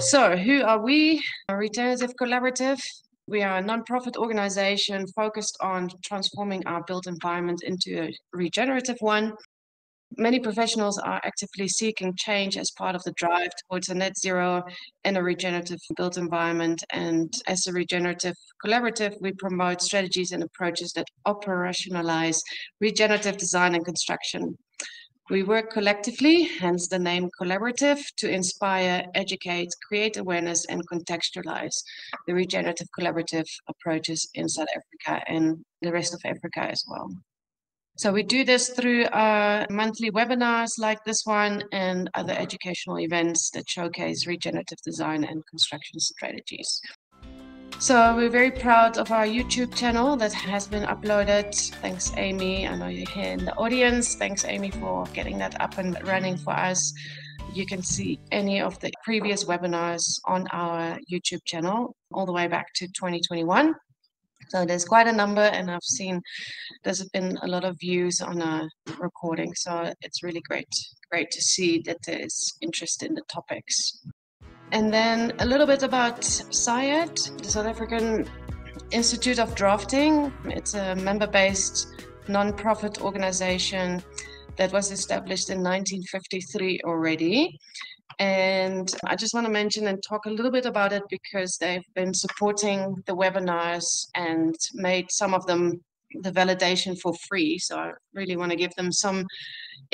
So, who are we? A Regenerative Collaborative. We are a non-profit organization focused on transforming our built environment into a regenerative one. Many professionals are actively seeking change as part of the drive towards a net zero and a regenerative built environment. And as a regenerative collaborative, we promote strategies and approaches that operationalize regenerative design and construction. We work collectively, hence the name collaborative, to inspire, educate, create awareness, and contextualize the regenerative collaborative approaches in South Africa and the rest of Africa as well. So we do this through monthly webinars like this one and other educational events that showcase regenerative design and construction strategies. So we're very proud of our YouTube channel that has been uploaded. Thanks, Amy. I know you're here in the audience. Thanks, Amy, for getting that up and running for us. You can see any of the previous webinars on our YouTube channel all the way back to 2021. So there's quite a number, and I've seen there's been a lot of views on our recording. So it's really great to see that there's interest in the topics. And then a little bit about SIAD, the South African Institute of Draughting. It's a member-based non-profit organization that was established in 1953 already. And I just want to mention and talk a little bit about it because they've been supporting the webinars and made some of them the validation for free. So I really want to give them some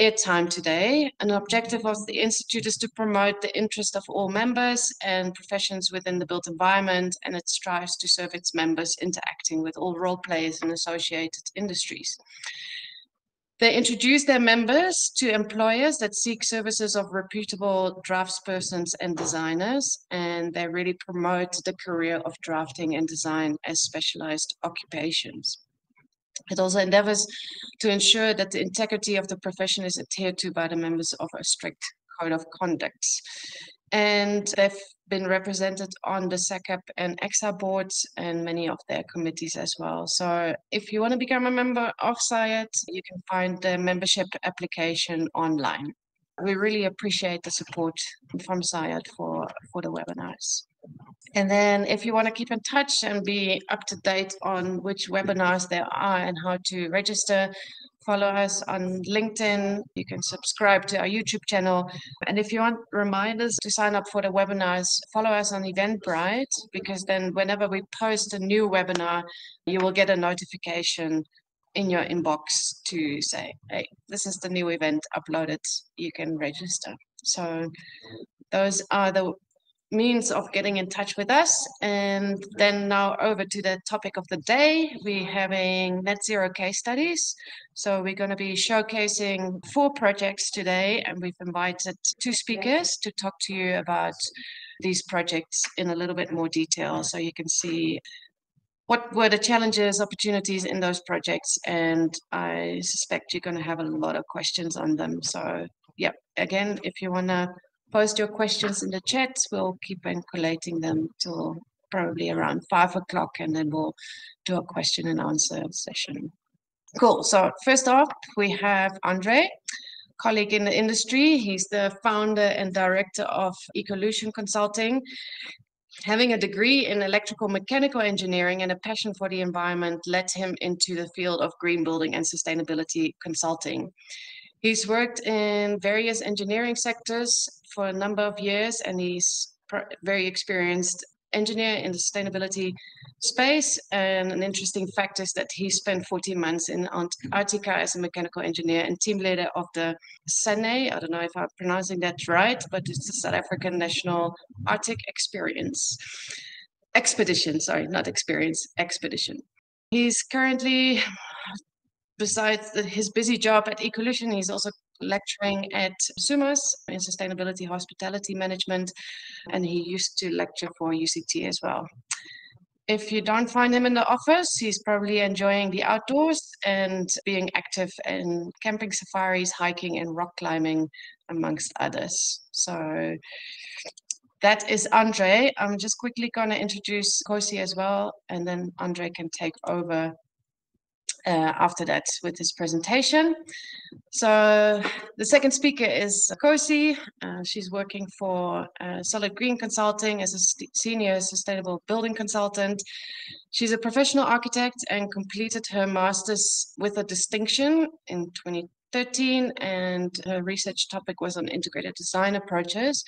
airtime today. An objective of the Institute is to promote the interest of all members and professions within the built environment, and it strives to serve its members interacting with all role players and associated industries. They introduce their members to employers that seek services of reputable draftspersons and designers, and they really promote the career of drafting and design as specialized occupations. It also endeavors to ensure that the integrity of the profession is adhered to by the members of a strict code of conduct. And they've been represented on the SACAP and EXA boards and many of their committees as well. So if you want to become a member of SIAD, you can find the membership application online. We really appreciate the support from SIAD for the webinars. And then if you want to keep in touch and be up to date on which webinars there are and how to register, follow us on LinkedIn. You can subscribe to our YouTube channel. And if you want reminders to sign up for the webinars, follow us on Eventbrite, because then whenever we post a new webinar, you will get a notification in your inbox to say, hey, this is the new event uploaded. You can register. So those are the means of getting in touch with us. And then now over to the topic of the day. We're having net zero case studies. So we're going to be showcasing 4 projects today, and we've invited 2 speakers to talk to you about these projects in a little bit more detail, so you can see what were the challenges, opportunities in those projects, and I suspect you're going to have a lot of questions on them. So yeah, again, if you want to post your questions in the chat, we'll keep on collating them till probably around 5 o'clock, and then we'll do a question and answer session. Cool. So first off, we have Andre, colleague in the industry. He's the founder and director of Ecolution Consulting. Having a degree in electrical mechanical engineering and a passion for the environment led him into the field of green building and sustainability consulting. He's worked in various engineering sectors for a number of years, and he's very experienced engineer in the sustainability space. And an interesting fact is that he spent 14 months in Antarctica as a mechanical engineer and team leader of the SANE. I don't know if I'm pronouncing that right, but it's the South African National Arctic Expedition. He's currently, besides his busy job at Ecolution, he's also lecturing at SUMAS in sustainability hospitality management, and he used to lecture for UCT as well. If you don't find him in the office, he's probably enjoying the outdoors and being active in camping safaris, hiking, and rock climbing, amongst others. So that is Andre. I'm just quickly going to introduce Khosi as well, and then Andre can take over after that with this presentation. So the second speaker is Khosi. She's working for Solid Green Consulting as a senior sustainable building consultant. She's a professional architect and completed her master's with a distinction in 2013, and her research topic was on integrated design approaches.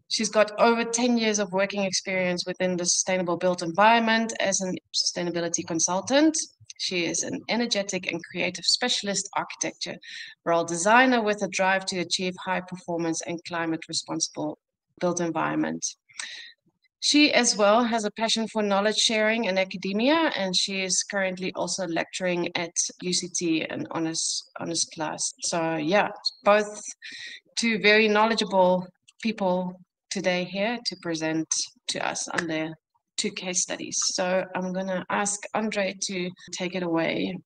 She's got over 10 years of working experience within the sustainable built environment as a sustainability consultant. She is an energetic and creative specialist architecture role designer with a drive to achieve high performance and climate responsible built environment. She as well has a passion for knowledge sharing in academia, and she is currently also lecturing at UCT, an honors class. So yeah, both two very knowledgeable people today here to present to us on their 2 case studies. So I'm going to ask Andre to take it away.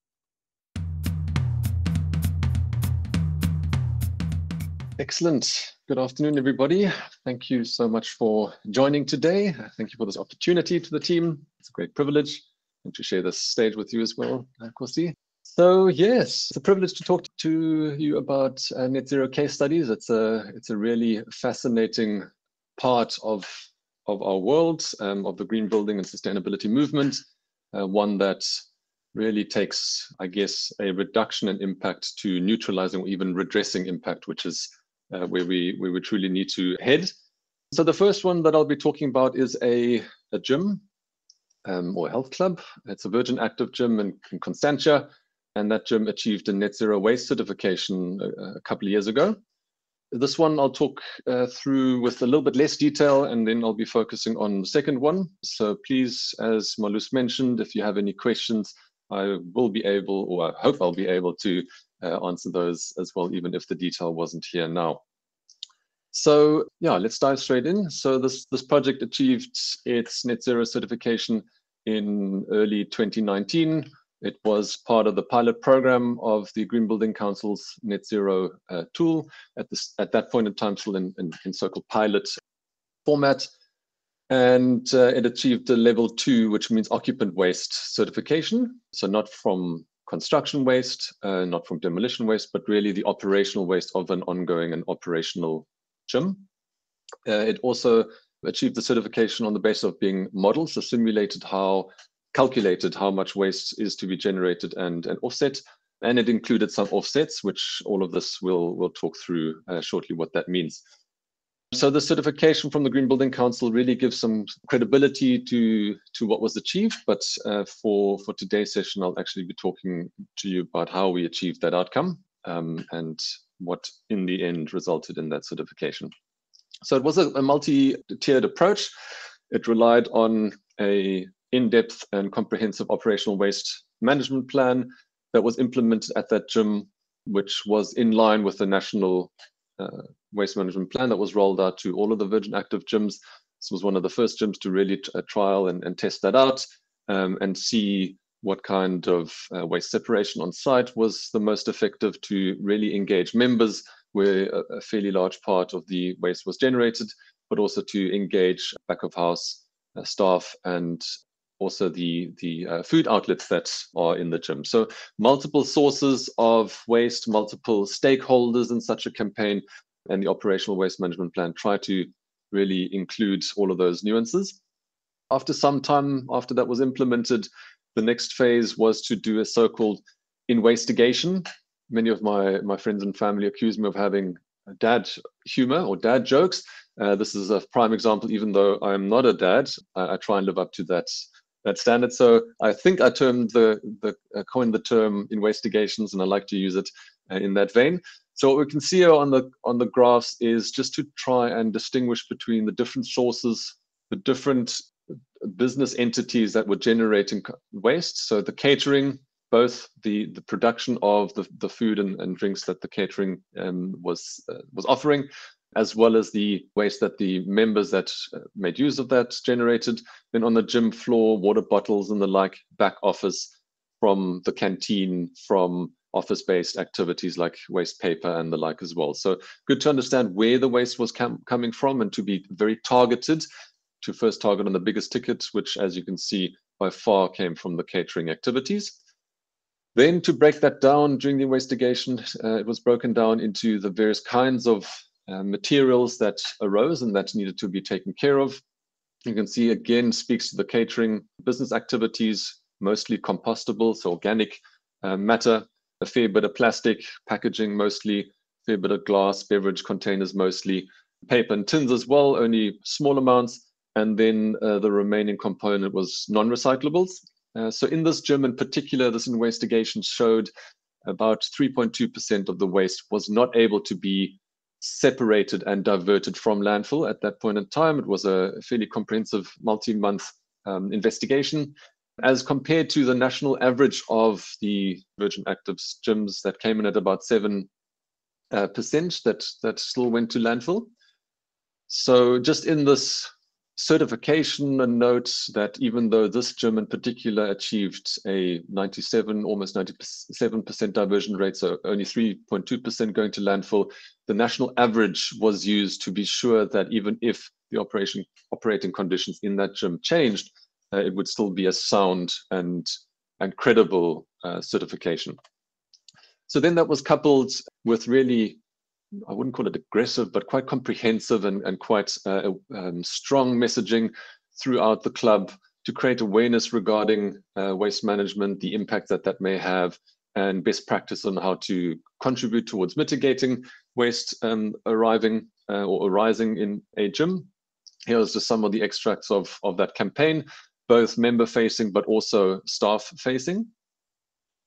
Excellent. Good afternoon, everybody. Thank you so much for joining today. Thank you for this opportunity to the team. It's a great privilege and to share this stage with you as well, Khosi. So yes, it's a privilege to talk to you about net zero case studies. It's a really fascinating part of our world, of the green building and sustainability movement, one that really takes, I guess, a reduction in impact to neutralizing or even redressing impact, which is where we truly need to head. So the first one that I'll be talking about is a gym or a health club. It's a Virgin Active gym in Constantia, and that gym achieved a net zero waste certification a couple of years ago. This one I'll talk through with a little bit less detail, and then I'll be focusing on the second one. So please, as Marloes mentioned, if you have any questions, I will be able, or I hope I'll be able to answer those as well, even if the detail wasn't here now. So yeah, let's dive straight in. So this project achieved its net zero certification in early 2019. It was part of the pilot program of the Green Building Council's net zero tool at that point in time, still in so-called pilot format. And it achieved a level 2, which means occupant waste certification. So not from construction waste, not from demolition waste, but really the operational waste of an ongoing and operational gym. It also achieved the certification on the basis of being modeled, so calculated how much waste is to be generated and offset. And it included some offsets, which all of this we'll talk through shortly what that means. So the certification from the Green Building Council really gives some credibility to what was achieved. But for today's session, I'll actually be talking to you about how we achieved that outcome and what in the end resulted in that certification. So it was a multi-tiered approach. It relied on a in-depth and comprehensive operational waste management plan that was implemented at that gym, which was in line with the national waste management plan that was rolled out to all of the Virgin Active gyms. This was one of the first gyms to really trial and test that out and see what kind of waste separation on site was the most effective to really engage members, where a fairly large part of the waste was generated, but also to engage back of house staff and also the food outlets that are in the gym. So multiple sources of waste, multiple stakeholders in such a campaign, and the operational waste management plan try to really include all of those nuances. After some time after that was implemented, the next phase was to do a so-called investigation. Many of my friends and family accuse me of having dad humor or dad jokes. This is a prime example. Even though I'm not a dad, I try and live up to that standard. So I think I coined the term investigations, and I like to use it in that vein. So what we can see here on the graphs is just to try and distinguish between the different sources, the different business entities that were generating waste. So the catering, both the production of the food and drinks that the catering was offering, as well as the waste that the members that made use of that generated. Then on the gym floor, water bottles and the like, back office, from the canteen, from office-based activities like waste paper and the like as well. So good to understand where the waste was coming from and to be very targeted, to first target on the biggest tickets, which, as you can see, by far came from the catering activities. Then to break that down during the investigation, it was broken down into the various kinds of materials that arose and that needed to be taken care of. You can see again speaks to the catering business activities, mostly compostable, so organic matter, a fair bit of plastic, packaging mostly, a fair bit of glass, beverage containers mostly, paper and tins as well, only small amounts, and then the remaining component was non-recyclables. So in this gym in particular, this investigation showed about 3.2% of the waste was not able to be separated and diverted from landfill at that point in time. It was a fairly comprehensive multi-month investigation, as compared to the national average of the Virgin Active gyms that came in at about 7% that still went to landfill. So just in this certification, a note that even though this gym in particular achieved a 97, almost 97% diversion rate, so only 3.2% going to landfill, the national average was used to be sure that even if the operating conditions in that gym changed, it would still be a sound and credible certification. So then that was coupled with really, I wouldn't call it aggressive, but quite comprehensive and quite strong messaging throughout the club to create awareness regarding waste management, the impact that may have, and best practice on how to contribute towards mitigating waste arriving or arising in a gym. Here's just some of the extracts of that campaign, both member-facing but also staff-facing.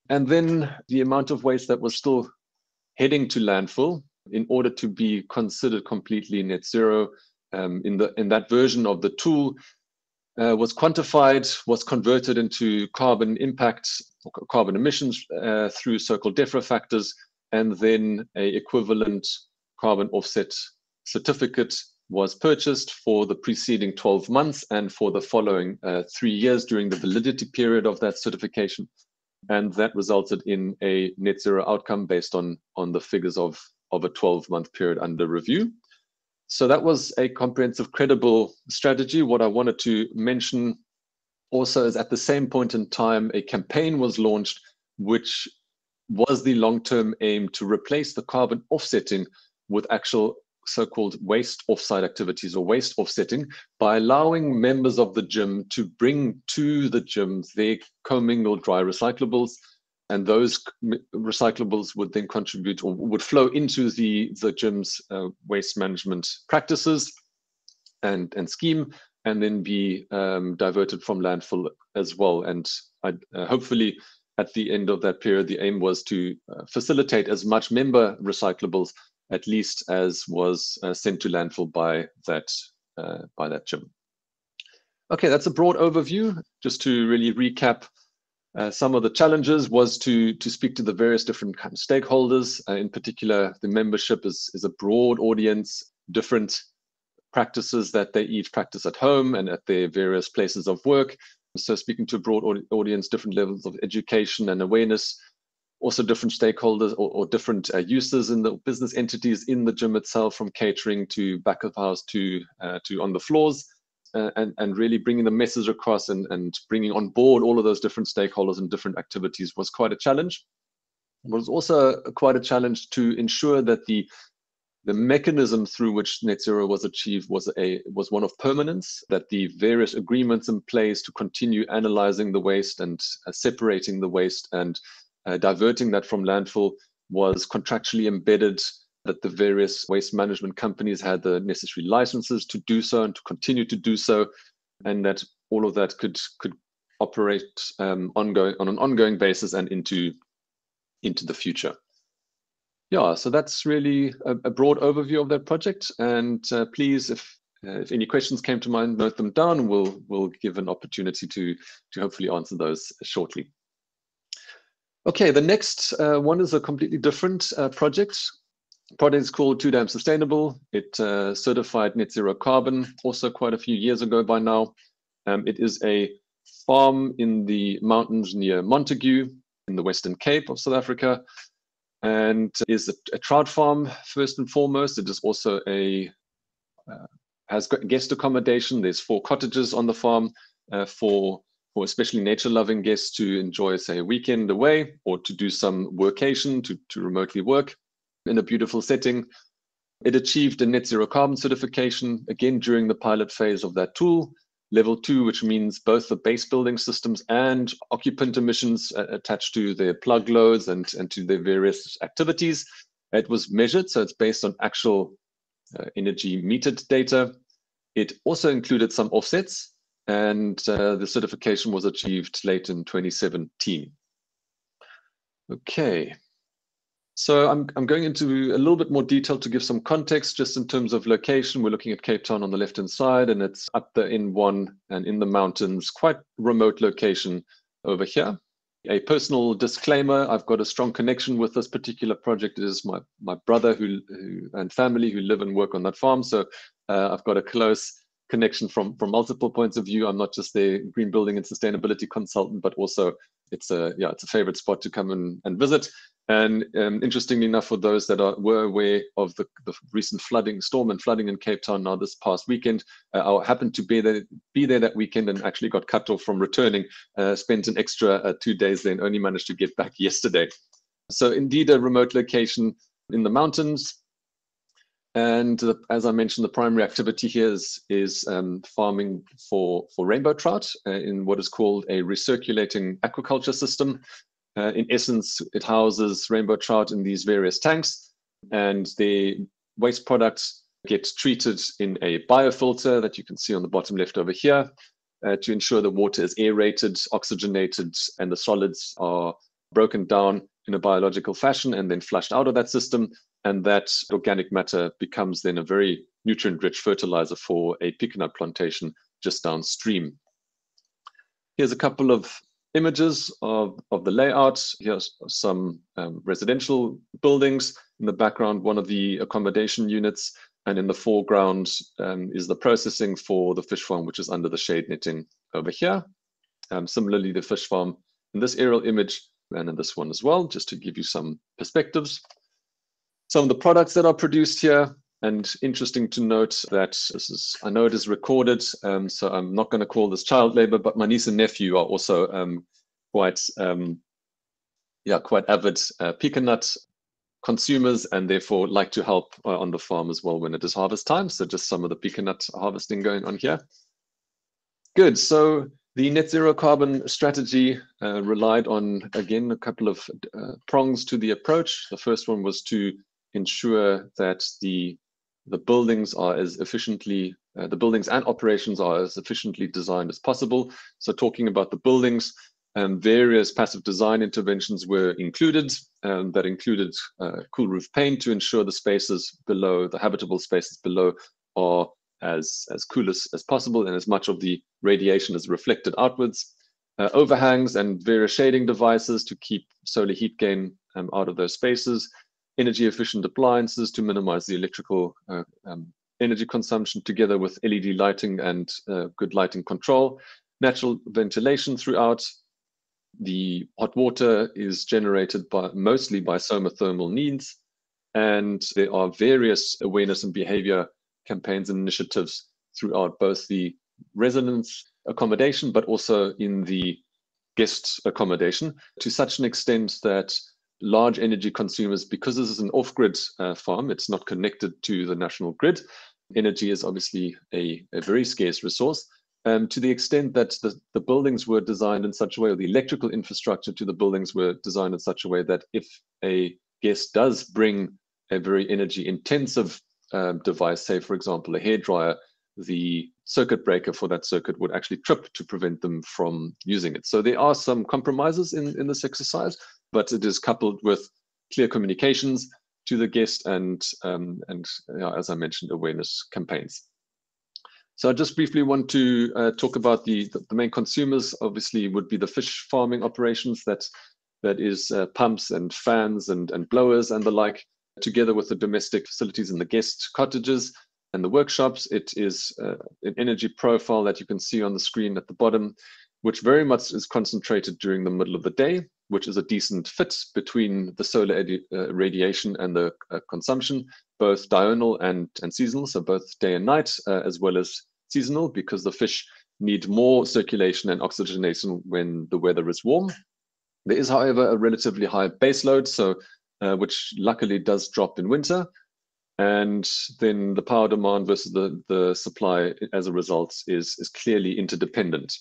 And then the amount of waste that was still heading to landfill in order to be considered completely net zero in that version of the tool was quantified, was converted into carbon impact, carbon emissions through so-called DEFRA factors, and then a equivalent carbon offset certificate was purchased for the preceding 12 months and for the following 3 years during the validity period of that certification. And that resulted in a net zero outcome based on the figures of a 12-month period under review. So that was a comprehensive, credible strategy. What I wanted to mention also is at the same point in time, a campaign was launched, which was the long-term aim to replace the carbon offsetting with actual so-called waste offsite activities or waste offsetting by allowing members of the gym to bring to the gym their commingled dry recyclables, and those recyclables would then contribute or would flow into the gym's waste management practices and scheme, and then be diverted from landfill as well. And hopefully at the end of that period, the aim was to facilitate as much member recyclables at least as was sent to landfill by that gym. Okay, that's a broad overview. Just to really recap, some of the challenges was to speak to the various different kind of stakeholders. In particular, the membership is a broad audience, different practices that they each practice at home and at their various places of work. So speaking to a broad audience, different levels of education and awareness, also different stakeholders or different users in the business entities in the gym itself, from catering to back of house to on the floors, and really bringing the message across and bringing on board all of those different stakeholders and different activities was quite a challenge. It was also quite a challenge to ensure that the mechanism through which net zero was achieved was one of permanence, that the various agreements in place to continue analyzing the waste and separating the waste and diverting that from landfill was contractually embedded, that the various waste management companies had the necessary licenses to do so and to continue to do so, and that all of that could operate on an ongoing basis and into the future. Yeah, so that's really a broad overview of that project. And please, if any questions came to mind, note them down. We'll give an opportunity to hopefully answer those shortly. Okay, the next one is a completely different project. The project is called Too Damn Sustainable. It certified net zero carbon also quite a few years ago by now. It is a farm in the mountains near Montague in the Western Cape of South Africa, and is a trout farm first and foremost. It is also has guest accommodation. There's 4 cottages on the farm for for especially nature-loving guests to enjoy, say, a weekend away or to do some workation, to remotely work in a beautiful setting. It achieved a net zero carbon certification, again, during the pilot phase of that tool. Level 2, which means both the base building systems and occupant emissions attached to their plug loads and to their various activities. It was measured, so it's based on actual energy metered data. It also included some offsets, and the certification was achieved late in 2017. Okay. So I'm going into a little bit more detail to give some context just in terms of location. We're looking at Cape Town on the left-hand side, and it's up the N1 and in the mountains, quite remote location over here. A personal disclaimer, I've got a strong connection with this particular project. It is my brother and family who live and work on that farm. So I've got a close connection from multiple points of view. I'm not just the green building and sustainability consultant, but also it's a favorite spot to come and visit. And interestingly enough, for those that were aware of the recent storm and flooding in Cape Town now this past weekend, I happened to be there that weekend and actually got cut off from returning, spent an extra 2 days there and only managed to get back yesterday. So indeed a remote location in the mountains. And as I mentioned, the primary activity here is farming for rainbow trout in what is called a recirculating aquaculture system. In essence, it houses rainbow trout in these various tanks, and the waste products get treated in a biofilter that you can see on the bottom left over here to ensure the water is aerated, oxygenated, and the solids are broken down in a biological fashion and then flushed out of that system. And that organic matter becomes then a very nutrient-rich fertilizer for a pecan plantation just downstream. Here's a couple of images of the layout. Here's some residential buildings. In the background, one of the accommodation units, and in the foreground is the processing for the fish farm, which is under the shade netting over here. Similarly, the fish farm in this aerial image and in this one as well, just to give you some perspectives. Some of the products that are produced here, and interesting to note that I know it is recorded, so I'm not going to call this child labor, but my niece and nephew are also quite avid pecan nut consumers, and therefore like to help on the farm as well when it is harvest time. So just some of the pecan nut harvesting going on here. Good. So the net zero carbon strategy relied on, again, a couple of prongs to the approach. The first one was to ensure that the buildings are as efficiently, the buildings and operations are as efficiently designed as possible. So talking about the buildings, various passive design interventions were included. That included cool roof paint to ensure the spaces below, the habitable spaces below, are as cool as possible and as much of the radiation is reflected outwards. Overhangs and various shading devices to keep solar heat gain out of those spaces. Energy efficient appliances to minimize the electrical energy consumption, together with LED lighting and good lighting control. Natural ventilation throughout. The hot water is generated mostly by somothermal needs, and there are various awareness and behavior campaigns and initiatives throughout both the residence accommodation, but also in the guest accommodation, to such an extent that large energy consumers, because this is an off-grid farm, it's not connected to the national grid. Energy is obviously a very scarce resource. To the extent that the buildings were designed in such a way, or the electrical infrastructure to the buildings were designed in such a way that if a guest does bring a very energy intensive device, say for example a hairdryer, the circuit breaker for that circuit would actually trip to prevent them from using it. So there are some compromises in this exercise, but it is coupled with clear communications to the guest and as I mentioned, awareness campaigns. So I just briefly want to talk about the main consumers. Obviously would be the fish farming operations, that is pumps and fans and blowers and the like, together with the domestic facilities and the guest cottages and the workshops. It is an energy profile that you can see on the screen at the bottom, which very much is concentrated during the middle of the day, which is a decent fit between the solar radiation and the consumption, both diurnal and seasonal, so both day and night, as well as seasonal, because the fish need more circulation and oxygenation when the weather is warm. There is, however, a relatively high base load, which luckily does drop in winter. And then the power demand versus the supply as a result is clearly interdependent.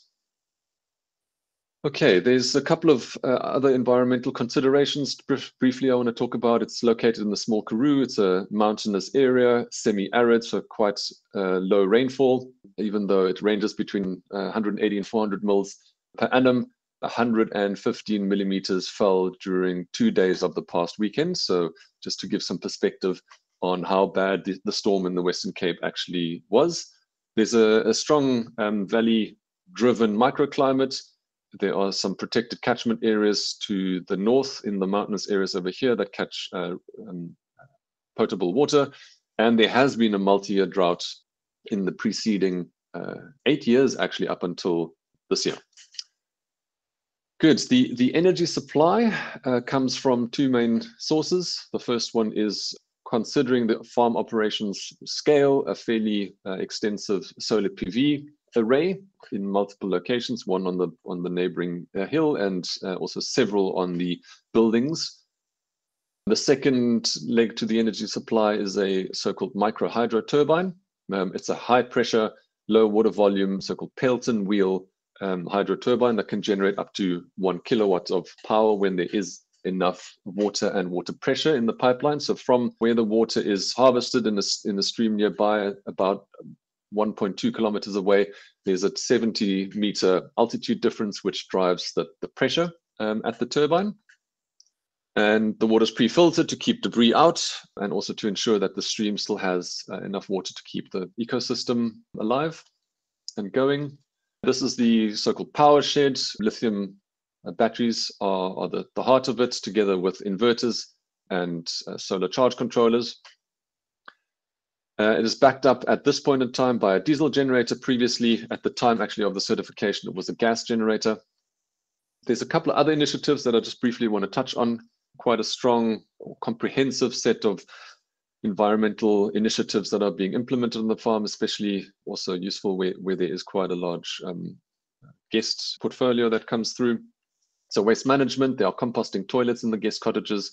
Okay, there's a couple of other environmental considerations briefly I want to talk about. It's located in the small Karoo. It's a mountainous area, semi-arid, so quite low rainfall, even though it ranges between 180 and 400 mils per annum. 115 millimeters fell during 2 days of the past weekend. So just to give some perspective on how bad the storm in the Western Cape actually was. There's a strong valley-driven microclimate. There are some protected catchment areas to the north in the mountainous areas over here that catch potable water. And there has been a multi-year drought in the preceding 8 years, actually, up until this year. Good. The energy supply comes from two main sources. The first one is, considering the farm operations scale, a fairly extensive solar PV array in multiple locations, one on the neighboring hill and also several on the buildings. The second leg to the energy supply is a so-called micro hydro turbine. It's a high pressure, low water volume, so-called Pelton wheel hydro turbine that can generate up to 1 kilowatt of power when there is enough water and water pressure in the pipeline. So from where the water is harvested in the stream nearby, about 1.2 kilometers away, there's a 70-meter altitude difference, which drives the pressure at the turbine. And the water is pre-filtered to keep debris out and also to ensure that the stream still has enough water to keep the ecosystem alive and going. This is the so-called power shed. Lithium batteries are the heart of it, together with inverters and solar charge controllers. It is backed up at this point in time by a diesel generator. Previously, at the time actually of the certification, it was a gas generator. There's a couple of other initiatives that I just briefly want to touch on. Quite a strong, comprehensive set of environmental initiatives that are being implemented on the farm, especially also useful where there is quite a large guest portfolio that comes through. So waste management, there are composting toilets in the guest cottages.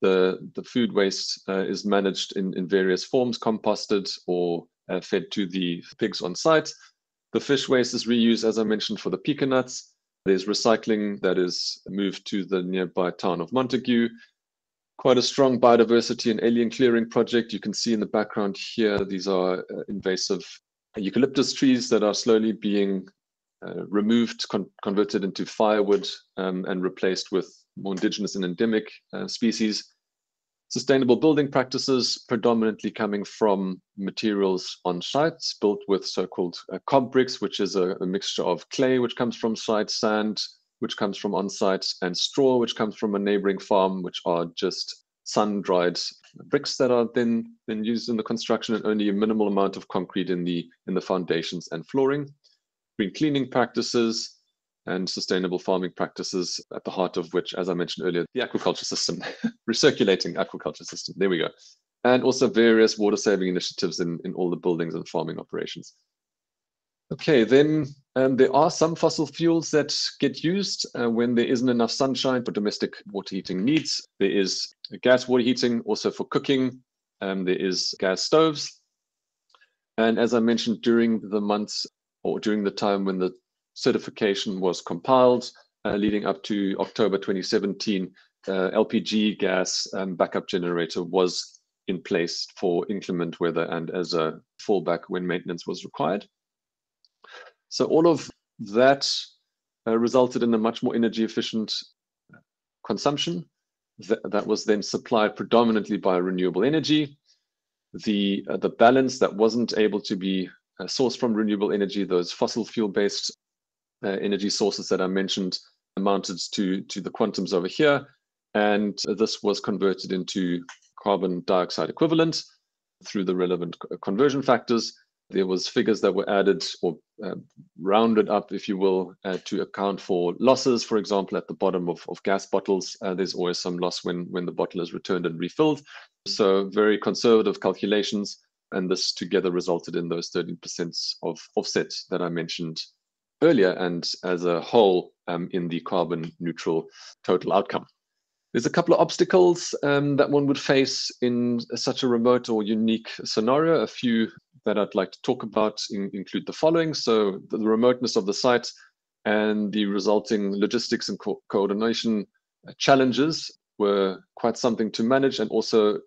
The food waste is managed in various forms, composted or fed to the pigs on site. The fish waste is reused, as I mentioned, for the pecan nuts. There's recycling that is moved to the nearby town of Montague. Quite a strong biodiversity and alien clearing project. You can see in the background here, these are invasive eucalyptus trees that are slowly being removed, converted into firewood and replaced with more indigenous and endemic species. Sustainable building practices, predominantly coming from materials on sites, built with so-called cob bricks, which is a mixture of clay, which comes from site, sand, which comes from on-site, and straw, which comes from a neighboring farm, which are just sun-dried bricks that are then used in the construction, and only a minimal amount of concrete in the foundations and flooring. Green cleaning practices and sustainable farming practices, at the heart of which, as I mentioned earlier, the aquaculture system, recirculating aquaculture system, there we go. And also various water saving initiatives in all the buildings and farming operations. Okay, then there are some fossil fuels that get used when there isn't enough sunshine for domestic water heating needs. There is gas water heating, also for cooking. There is gas stoves. And as I mentioned, during the months or during the time when the certification was compiled, leading up to October 2017, LPG gas backup generator was in place for inclement weather and as a fallback when maintenance was required. So all of that resulted in a much more energy efficient consumption that was then supplied predominantly by renewable energy. The balance that wasn't able to be sourced from renewable energy, those fossil fuel based energy sources that I mentioned, amounted to the quantums over here. And this was converted into carbon dioxide equivalent through the relevant conversion factors. There was figures that were added or rounded up, if you will, to account for losses. For example, at the bottom of gas bottles, there's always some loss when the bottle is returned and refilled. So very conservative calculations. And this together resulted in those 13% of offset that I mentioned earlier and as a whole in the carbon neutral total outcome. There's a couple of obstacles that one would face in such a remote or unique scenario. A few that I'd like to talk about include the following. So the remoteness of the site and the resulting logistics and coordination challenges were quite something to manage, and also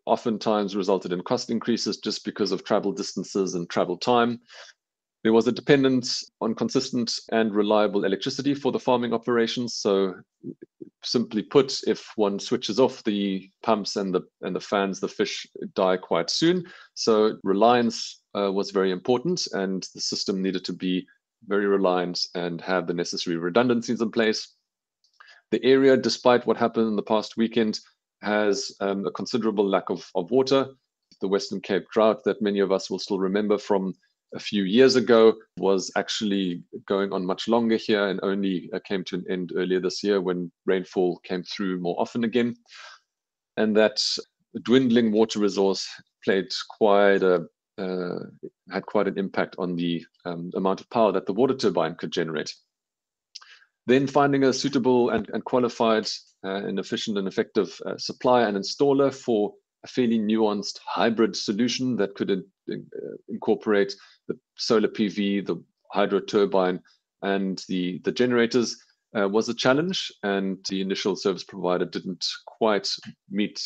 oftentimes resulted in cost increases just because of travel distances and travel time. There was a dependence on consistent and reliable electricity for the farming operations. So simply put, if one switches off the pumps and the fans, the fish die quite soon. So reliance was very important, and the system needed to be very reliant and have the necessary redundancies in place. The area, despite what happened in the past weekend, has a considerable lack of water. The Western Cape drought that many of us will still remember from a few years ago was actually going on much longer here, and only came to an end earlier this year when rainfall came through more often again. And that dwindling water resource played had quite an impact on the amount of power that the water turbine could generate. Then finding a suitable and qualified and efficient and effective supplier and installer for a fairly nuanced hybrid solution that could incorporate the solar PV, the hydro turbine, and the generators was a challenge, and the initial service provider didn't quite meet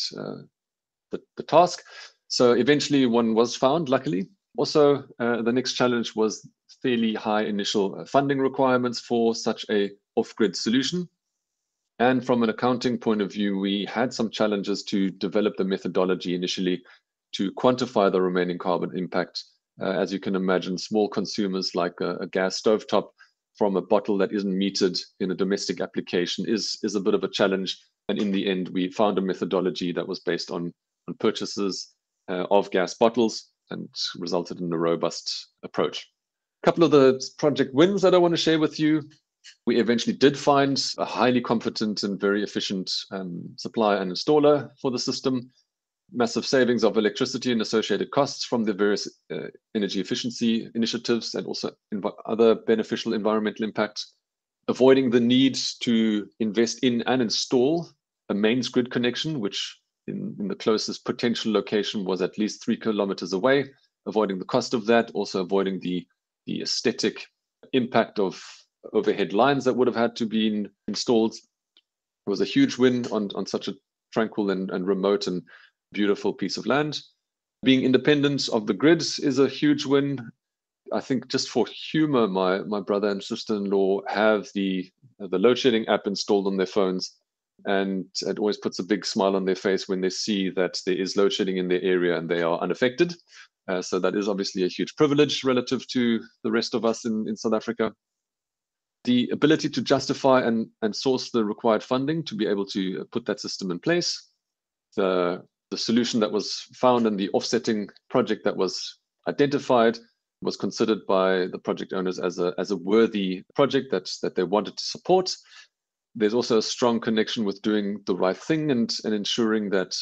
the task. So eventually one was found, luckily. Also, the next challenge was fairly high initial funding requirements for such a off-grid solution. And from an accounting point of view, we had some challenges to develop the methodology initially to quantify the remaining carbon impact. As you can imagine, small consumers like a gas stovetop from a bottle that isn't metered in a domestic application is a bit of a challenge. And in the end, we found a methodology that was based on purchases of gas bottles and resulted in a robust approach. A couple of the project wins that I want to share with you. We eventually did find a highly competent and very efficient supplier and installer for the system. Massive savings of electricity and associated costs from the various energy efficiency initiatives, and also other beneficial environmental impacts. Avoiding the need to invest in and install a mains grid connection, which in the closest potential location was at least 3 kilometers away. Avoiding the cost of that, also avoiding the aesthetic impact of overhead lines that would have had to be installed. It was a huge win on such a tranquil and remote and beautiful piece of land. Being independent of the grids is a huge win. I think just for humor, my brother and sister-in-law have the load shedding app installed on their phones, and it always puts a big smile on their face when they see that there is load shedding in their area and they are unaffected. So that is obviously a huge privilege relative to the rest of us in South Africa. The ability to justify and source the required funding to be able to put that system in place. The solution that was found and the offsetting project that was identified was considered by the project owners as a worthy project that they wanted to support. There's also a strong connection with doing the right thing and ensuring that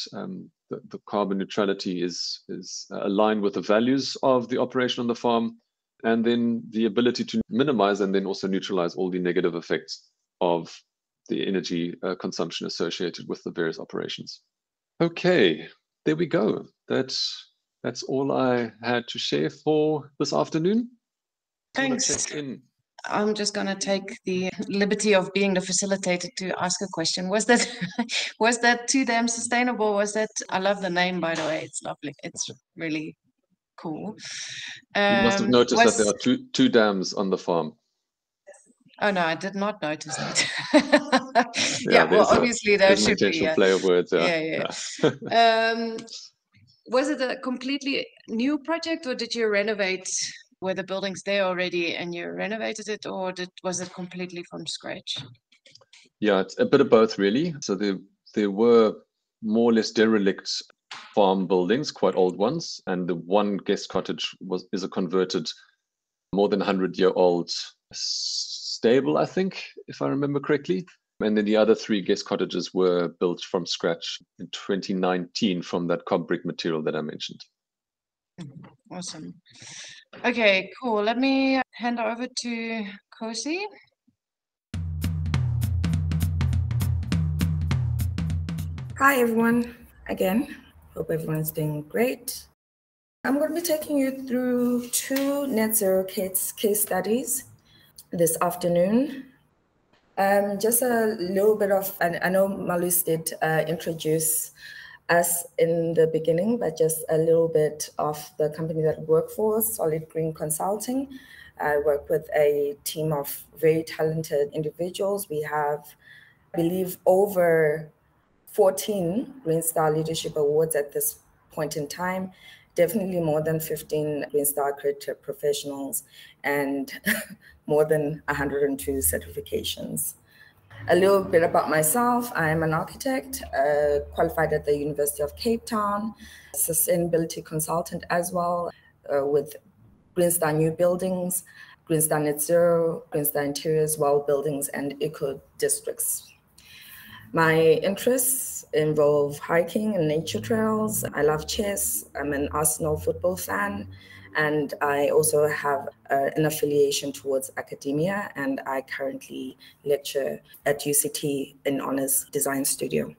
the carbon neutrality is aligned with the values of the operation on the farm, and then the ability to minimize and then also neutralize all the negative effects of the energy consumption associated with the various operations. Okay, there we go. That's all I had to share for this afternoon. Thanks. I'm just going to take the liberty of being the facilitator to ask a question. Was that too damn sustainable? I love the name, by the way. It's lovely. It's really cool. You must have noticed that there are two dams on the farm. Oh no, I did not notice that. Yeah, well, obviously there should be. Intentional play of words. Yeah. Was it a completely new project, or did you renovate? Were the buildings there already and you renovated it, or was it completely from scratch? Yeah, it's a bit of both, really. So there were more or less derelict farm buildings, quite old ones, and the one guest cottage is a converted, more than 100-year-old stable, I think, if I remember correctly. And then the other 3 guest cottages were built from scratch in 2019 from that cob brick material that I mentioned. Awesome. Okay, cool. Let me hand over to Khosi. Hi, everyone. Again, hope everyone's doing great. I'm going to be taking you through two net zero case studies this afternoon. Just a little bit of, I know Malus did introduce us in the beginning, but just a little bit of the company that I work for, Solid Green Consulting. I work with a team of very talented individuals. We have, I believe, over 14 Green Star Leadership Awards at this point in time, definitely more than 15 Green Star accredited professionals, and more than 102 certifications. A little bit about myself. I'm an architect, qualified at the University of Cape Town, sustainability consultant as well, with Green Star New Buildings, Green Star Net Zero, Green Star Interiors, Well Buildings, and Eco Districts. My interests involve hiking and nature trails. I love chess. I'm an Arsenal football fan. And I also have an affiliation towards academia, and I currently lecture at UCT in Honors Design Studio.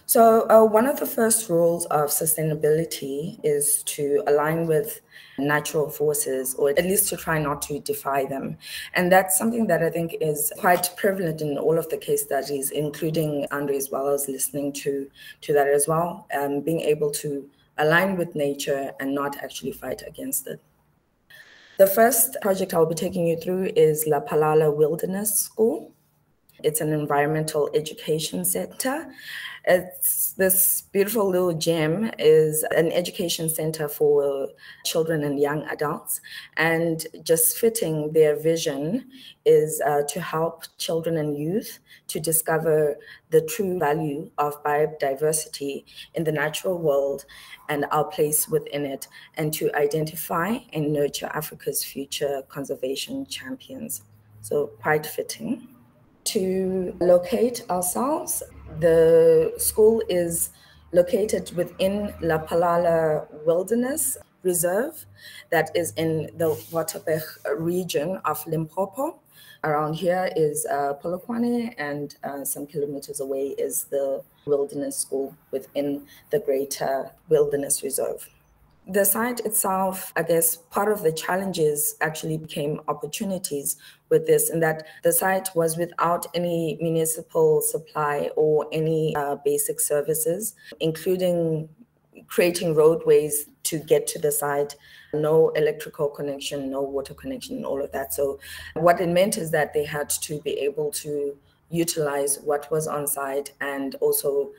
So one of the first rules of sustainability is to align with natural forces, or at least to try not to defy them. And that's something that I think is quite prevalent in all of the case studies, including Andre as well. I was listening to that as well, being able to align with nature and not actually fight against it. The first project I'll be taking you through is Lapalala Wilderness School. It's an environmental education center. It's this beautiful little gem is an education center for children and young adults. And just fitting their vision is to help children and youth to discover the true value of biodiversity in the natural world and our place within it, and to identify and nurture Africa's future conservation champions. So quite fitting. To locate ourselves, the school is located within Lapalala Wilderness Reserve that is in the Waterberg region of Limpopo. Around here is Polokwane, and some kilometers away is the Wilderness School within the Greater Wilderness Reserve. The site itself, I guess, part of the challenges actually became opportunities with this, in that the site was without any municipal supply or any basic services, including creating roadways to get to the site, no electrical connection, no water connection, all of that. So what it meant is that they had to be able to utilize what was on site and also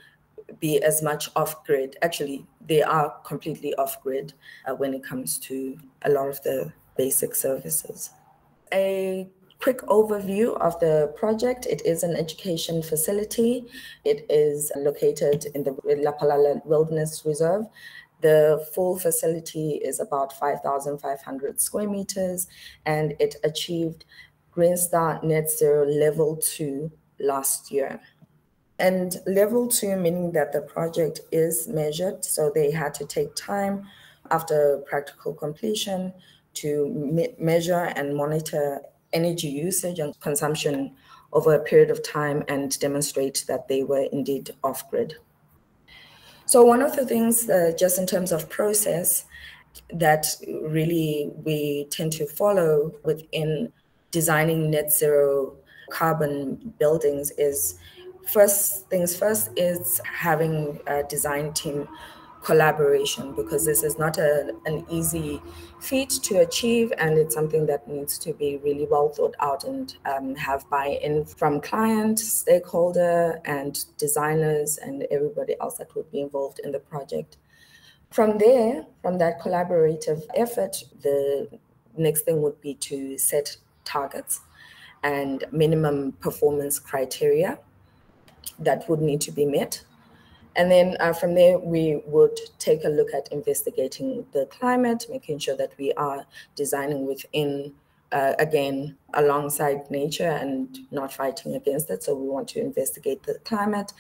be as much off-grid. Actually, they are completely off-grid when it comes to a lot of the basic services. A quick overview of the project. It is an education facility. It is located in the Lapalala Wilderness Reserve. The full facility is about 5,500 square meters, and it achieved Green Star Net Zero Level 2 last year. And level 2, meaning that the project is measured, so they had to take time after practical completion to measure and monitor energy usage and consumption over a period of time and demonstrate that they were indeed off-grid. So one of the things, just in terms of process, that really we tend to follow within designing net zero carbon buildings is, first things first is having a design team collaboration, because this is not an easy feat to achieve, and it's something that needs to be really well thought out and have buy-in from client, stakeholder, and designers, and everybody else that would be involved in the project. From there, from that collaborative effort, the next thing would be to set targets and minimum performance criteria that would need to be met. And then from there, we would take a look at investigating the climate, making sure that we are designing within, again, alongside nature and not fighting against it. So we want to investigate the climate.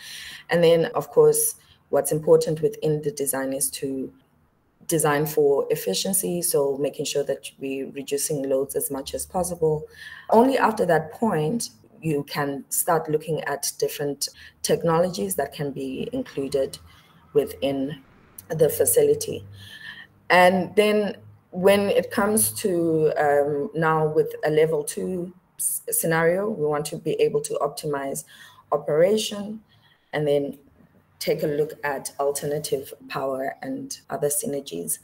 And then, of course, what's important within the design is to design for efficiency, so making sure that we're reducing loads as much as possible. Only after that point, you can start looking at different technologies that can be included within the facility. And then when it comes to now with a level 2 scenario, we want to be able to optimize operation and then take a look at alternative power and other synergies.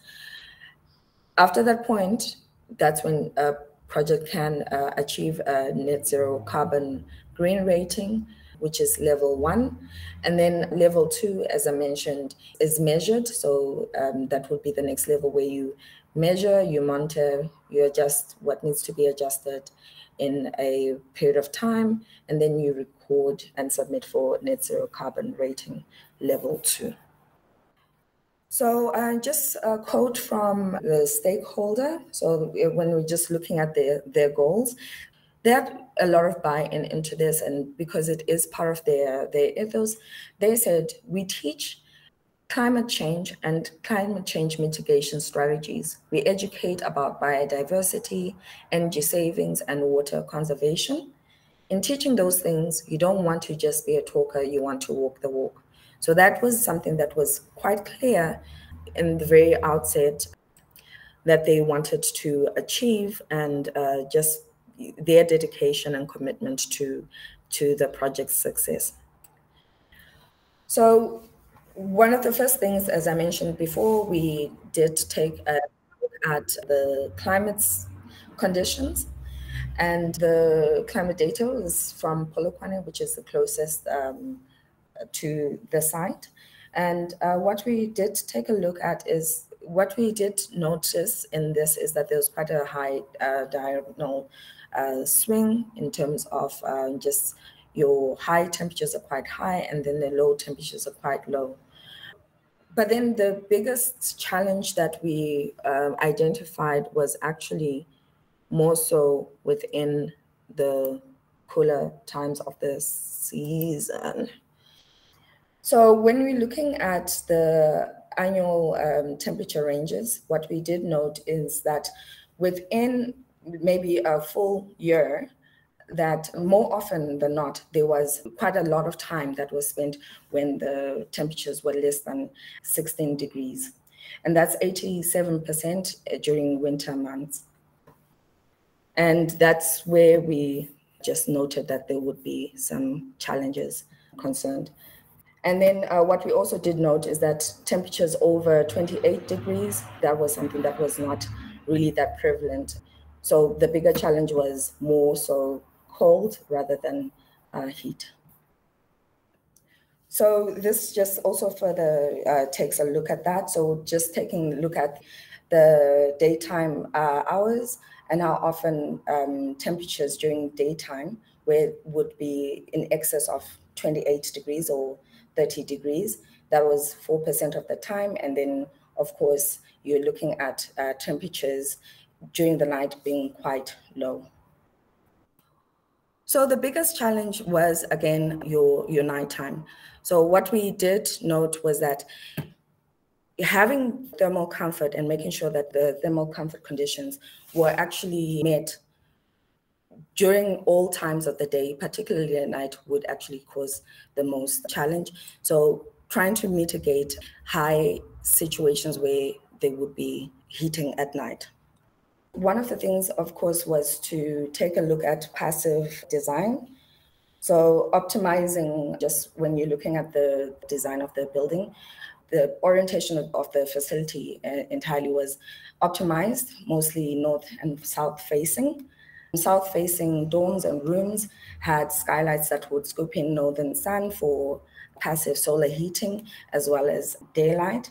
After that point, that's when a project can achieve a net zero carbon green rating, which is level 1. And then level 2, as I mentioned, is measured. So that would be the next level where you measure, you monitor, you adjust what needs to be adjusted in a period of time, and then you record and submit for net zero carbon rating level 2. So just a quote from the stakeholder. So when we're just looking at their goals, they had a lot of buy-in into this, and because it is part of their ethos, they said, we teach climate change and climate change mitigation strategies. We educate about biodiversity, energy savings, and water conservation. In teaching those things, you don't want to just be a talker, you want to walk the walk. So that was something that was quite clear in the very outset that they wanted to achieve, and just their dedication and commitment to the project's success. So one of the first things, as I mentioned before, we did take a look at the climate's conditions, and the climate data is from Polokwane, which is the closest to the site. And what we did take a look at is, what we did notice in this is that there's quite a high diagonal swing in terms of just your high temperatures are quite high and then the low temperatures are quite low. But then the biggest challenge that we identified was actually more so within the cooler times of the season. So when we're looking at the annual temperature ranges, what we did note is that within maybe a full year, that more often than not, there was quite a lot of time that was spent when the temperatures were less than 16 degrees. And that's 87% during winter months. And that's where we just noted that there would be some challenges concerned. And then what we also did note is that temperatures over 28 degrees, that was something that was not really that prevalent. So the bigger challenge was more so cold rather than heat. So this just also further takes a look at that. So just taking a look at the daytime hours and how often temperatures during daytime would be in excess of 28 degrees or 30 degrees. That was 4% of the time. And then, of course, you're looking at temperatures during the night being quite low. So the biggest challenge was, again, your nighttime. So what we did note was that having thermal comfort and making sure that the thermal comfort conditions were actually met during all times of the day, particularly at night, would actually cause the most challenge. So trying to mitigate high situations where they would be heating at night. One of the things, of course, was to take a look at passive design. So optimizing, just when you're looking at the design of the building, the orientation of the facility entirely was optimized, mostly north and south facing. South-facing dorms and rooms had skylights that would scoop in northern sun for passive solar heating, as well as daylight.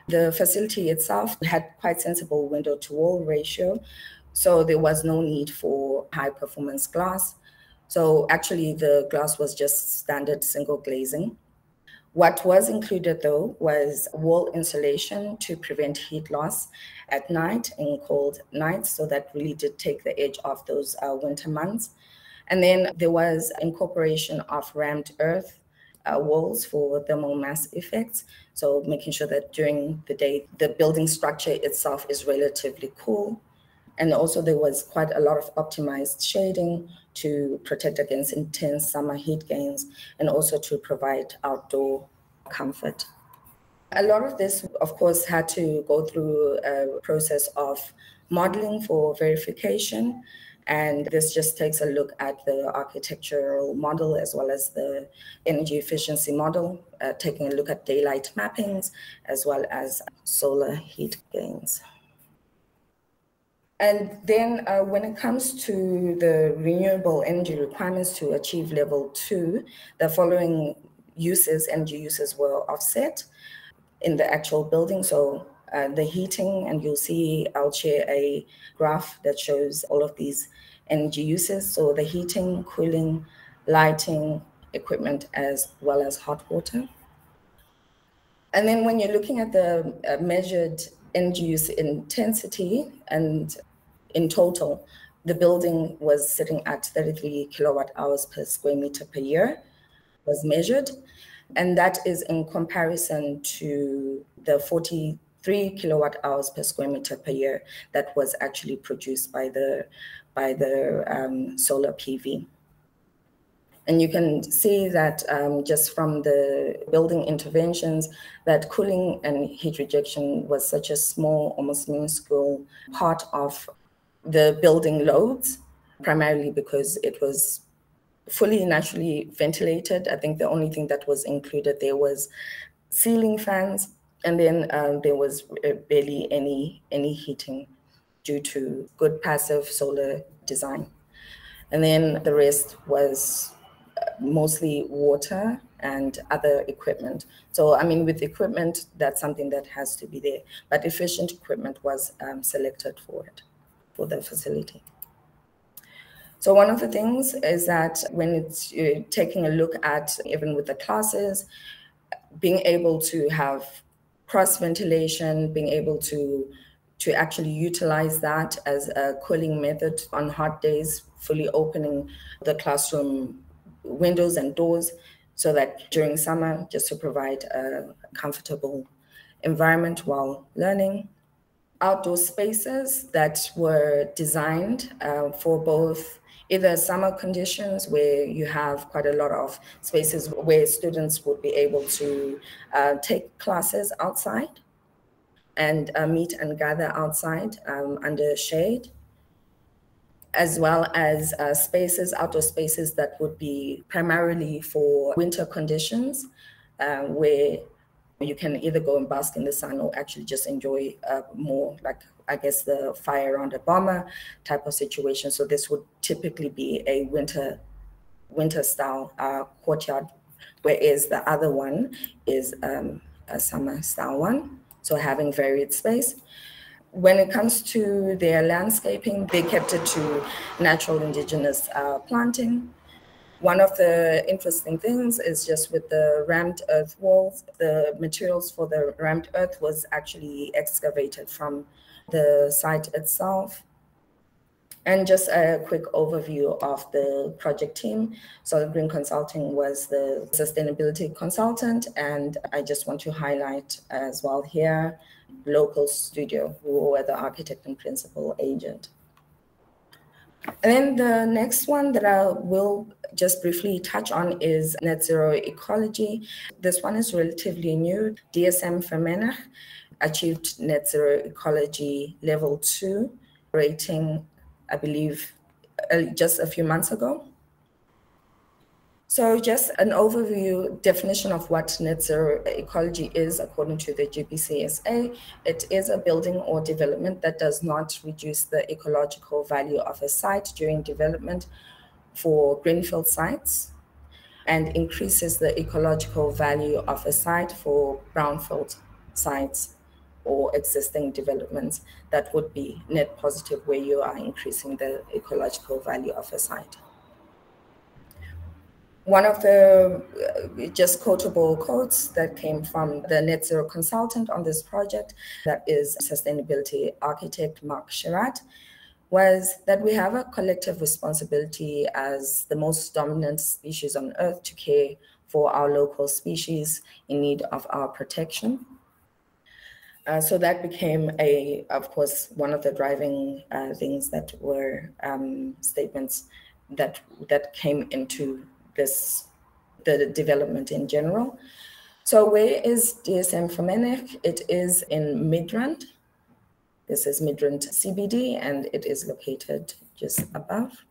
The facility itself had quite sensible window-to-wall ratio, so there was no need for high-performance glass. So actually, the glass was just standard single glazing. What was included, though, was wall insulation to prevent heat loss at night in cold nights, so that really did take the edge off those winter months. And then there was incorporation of rammed earth walls for thermal mass effects. So making sure that during the day, the building structure itself is relatively cool. And also there was quite a lot of optimized shading to protect against intense summer heat gains and also to provide outdoor comfort. A lot of this, of course, had to go through a process of modeling for verification. And this just takes a look at the architectural model as well as the energy efficiency model, taking a look at daylight mappings as well as solar heat gains. And then when it comes to the renewable energy requirements to achieve level 2, the following energy uses were offset in the actual building. So the heating, and you'll see, I'll share a graph that shows all of these energy uses. So the heating, cooling, lighting, equipment, as well as hot water. And then when you're looking at the measured energy use intensity, and in total, the building was sitting at 33 kilowatt hours per square meter per year, was measured. And that is in comparison to the 43 kilowatt hours per square meter per year that was actually produced by the solar PV. And you can see that just from the building interventions, that cooling and heat rejection was such a small, almost minuscule part of the building loads, primarily because it was fully naturally ventilated. I think the only thing that was included there was ceiling fans, and then there was barely any heating due to good passive solar design. And then the rest was mostly water and other equipment. So, I mean, with equipment, that's something that has to be there, but efficient equipment was selected for it, for the facility. So one of the things is that when it's taking a look at, even with the classes, being able to have cross ventilation, being able to actually utilize that as a cooling method on hot days, fully opening the classroom windows and doors so that during summer, just to provide a comfortable environment while learning. Outdoor spaces that were designed for both either summer conditions, where you have quite a lot of spaces where students would be able to take classes outside and meet and gather outside under shade, as well as outdoor spaces that would be primarily for winter conditions, where you can either go and bask in the sun or actually just enjoy more like, I guess, the fire around a bomber type of situation. So this would typically be a winter style courtyard, whereas the other one is a summer style one. So having varied space. When it comes to their landscaping, they kept it to natural indigenous planting. One of the interesting things is just with the rammed earth walls, the materials for the rammed earth was actually excavated from the site itself. And just a quick overview of the project team. Solid Green Consulting was the sustainability consultant, and I just want to highlight as well here, Local Studio, who were the architect and principal agent. And then the next one that I will just briefly touch on is net zero ecology. This one is relatively new. DSM Firmenich achieved net zero ecology level 2 rating, I believe, just a few months ago. So just an overview definition of what net zero ecology is according to the GPCSA. It is a building or development that does not reduce the ecological value of a site during development for greenfield sites and increases the ecological value of a site for brownfield sites or existing developments. That would be net positive, where you are increasing the ecological value of a site. One of the just quotable quotes that came from the net zero consultant on this project, that is sustainability architect Mark Sherratt, was that we have a collective responsibility as the most dominant species on Earth to care for our local species in need of our protection. So that became of course, one of the driving things that were statements that came into the development in general. So where is DSM Firmenich? It is in Midrand. This is Midrand CBD, and it is located just above.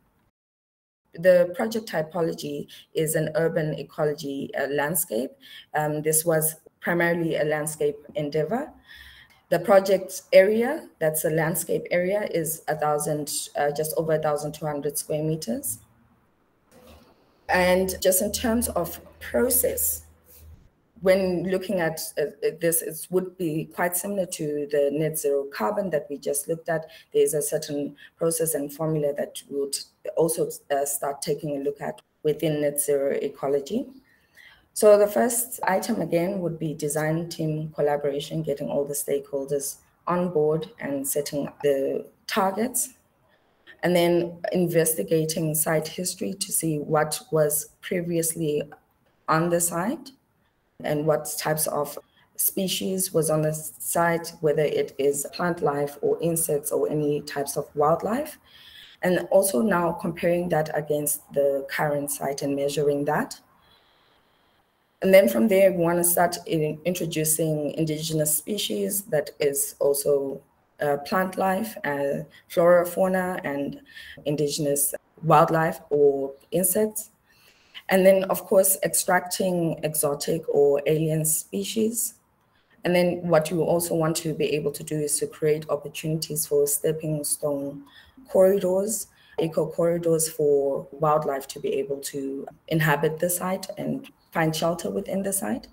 The project typology is an urban ecology landscape. This was primarily a landscape endeavor. The project area, that's a landscape area, is just over 1,200 square meters. And just in terms of process, when looking at this, it would be quite similar to the net zero carbon that we just looked at. There's a certain process and formula that we would also start taking a look at within net zero ecology. So the first item again would be design team collaboration, getting all the stakeholders on board and setting the targets. And then investigating site history to see what was previously on the site and what types of species was on the site, whether it is plant life or insects or any types of wildlife. And also now comparing that against the current site and measuring that. And then from there, we want to start introducing indigenous species, that is also plant life, flora, fauna, and indigenous wildlife or insects. And then, of course, extracting exotic or alien species. And then what you also want to be able to do is to create opportunities for stepping stone corridors, eco corridors for wildlife to be able to inhabit the site and find shelter within the site.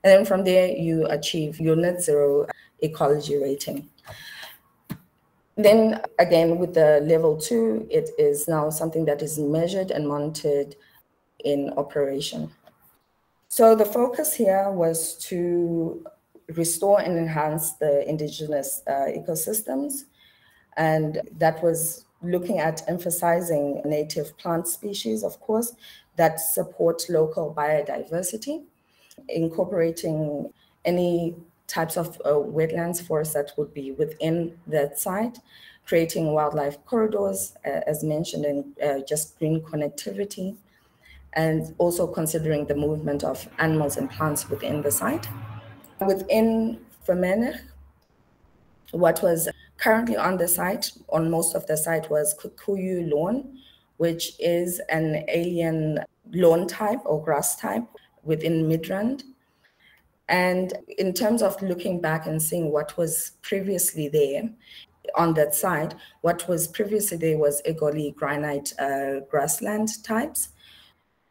And then from there, you achieve your net zero ecology rating. Then again, with the level 2, it is now something that is measured and monitored in operation. So the focus here was to restore and enhance the indigenous ecosystems. And that was looking at emphasizing native plant species, of course, that support local biodiversity, incorporating any types of wetlands, forests that would be within that site, creating wildlife corridors, as mentioned, and just green connectivity, and also considering the movement of animals and plants within the site. Within Firmenich, what was currently on the site, on most of the site, was Kikuyu lawn, which is an alien lawn type or grass type within Midrand. And in terms of looking back and seeing what was previously there on that site, what was previously there was Egoli granite grassland types.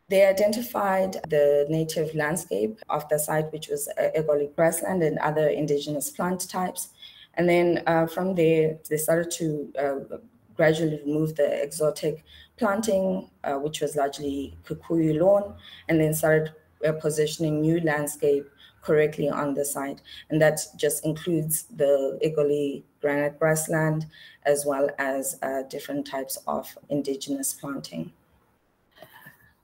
They identified the native landscape of the site, which was Egoli grassland and other indigenous plant types. And then from there, they started to gradually remove the exotic planting, which was largely Kikuyu lawn, and then started positioning new landscape correctly on the site. And that just includes the Egoli granite grassland, as well as different types of indigenous planting.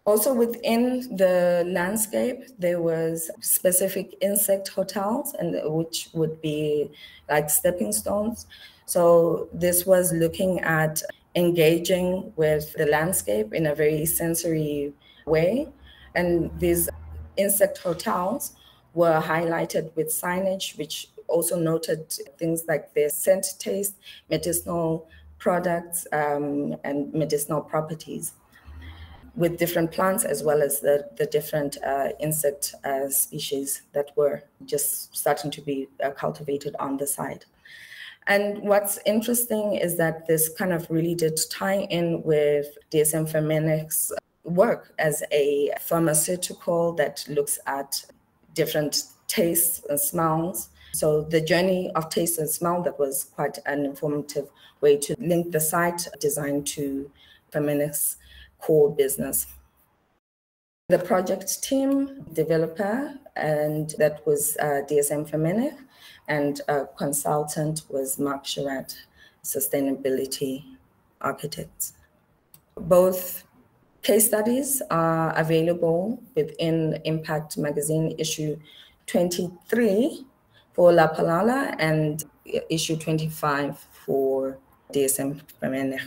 Also within the landscape, there was specific insect hotels, and which would be like stepping stones. So this was looking at engaging with the landscape in a very sensory way. And these insect hotels were highlighted with signage, which also noted things like their scent, taste, medicinal products, and medicinal properties, with different plants as well as the different insect species that were just starting to be cultivated on the site. And what's interesting is that this kind of really did tie in with DSM Firmenich's work as a pharmaceutical that looks at different tastes and smells. So the journey of taste and smell, that was quite an informative way to link the site design to Firmenich's core business. The project team, developer, and that was DSM Firmenich, and consultant was Mark Sherratt, sustainability architects. Both Case studies are available within Impact Magazine issue 23 for Lapalala and issue 25 for DSM Firmenich